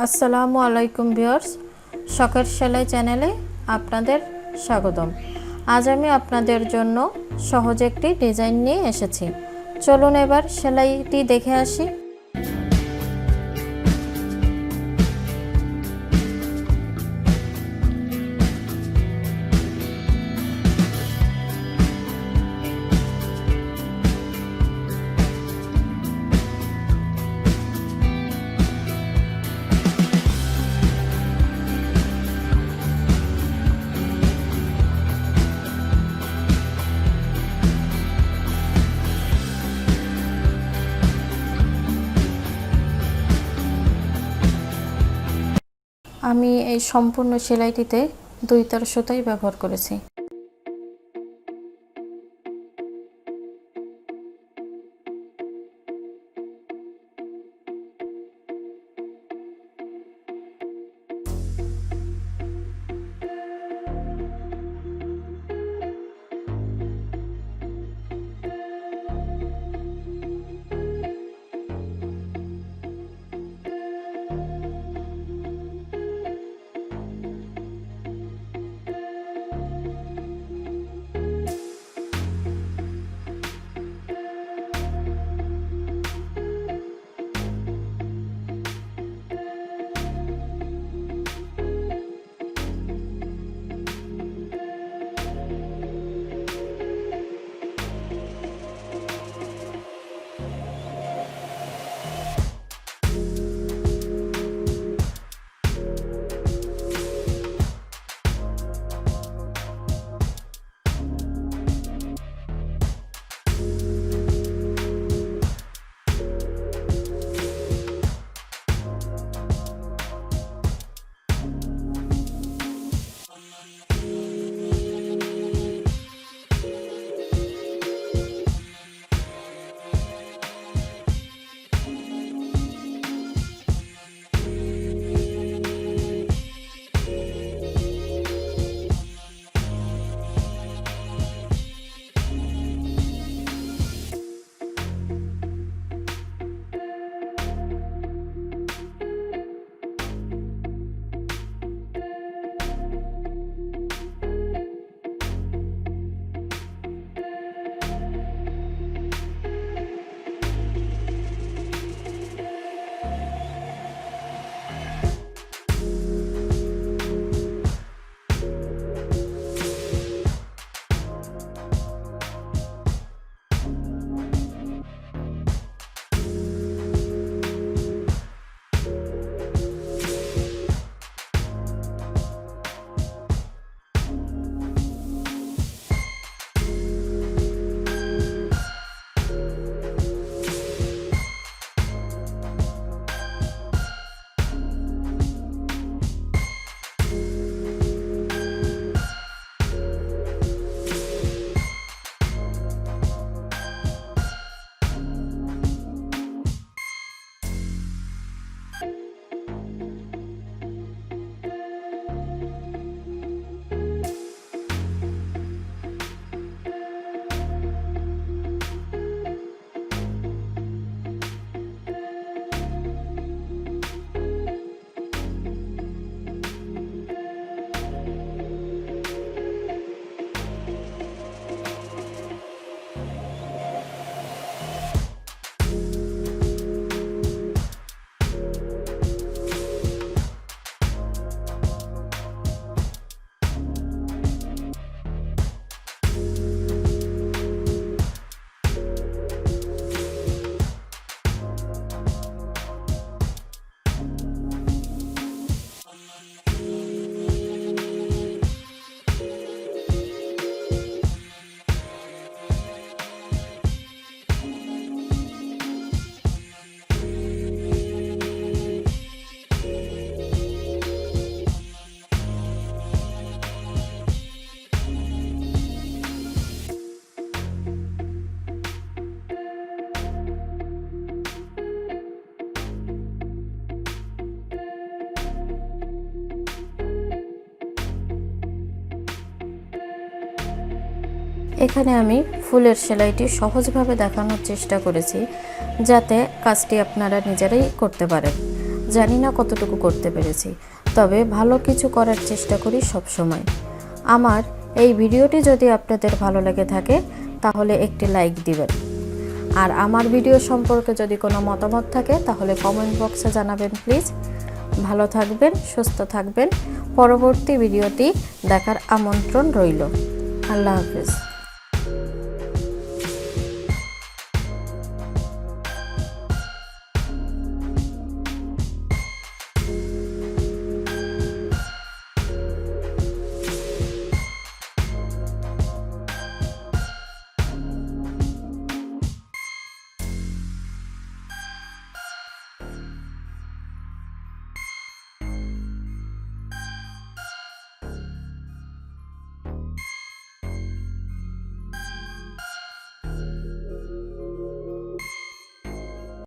আসসালামু আলাইকুম ভিউয়ার্স, শখের সেলাই চ্যানেলে আপনাদের স্বাগতম। আজ আমি আপনাদের জন্য সহজ একটি ডিজাইন নিয়ে এসেছি। চলুন এবার সেলাইটি দেখে আসি। আমি এই সম্পূর্ণ সেলাইটিতে 2 তার সুতাই ব্যবহার করেছি। এখানে আমি ফুলের সেলাইটি সহজভাবে দেখানোর চেষ্টা করেছি, যাতে কাজটি আপনারা নিজেরাই করতে পারেন। জানি না কতটুকু করতে পেরেছি, তবে ভালো কিছু করার চেষ্টা করি সব সময়। আমার এই ভিডিওটি যদি আপনাদের ভালো লেগে থাকে তাহলে একটি লাইক দিবেন। আর আমার ভিডিও সম্পর্কে যদি কোনো মতামত থাকে তাহলে কমেন্ট বক্সে জানাবেন প্লিজ। ভালো থাকবেন, সুস্থ থাকবেন। পরবর্তী ভিডিওটি দেখার আমন্ত্রণ রইল। আল্লাহ হাফেজ।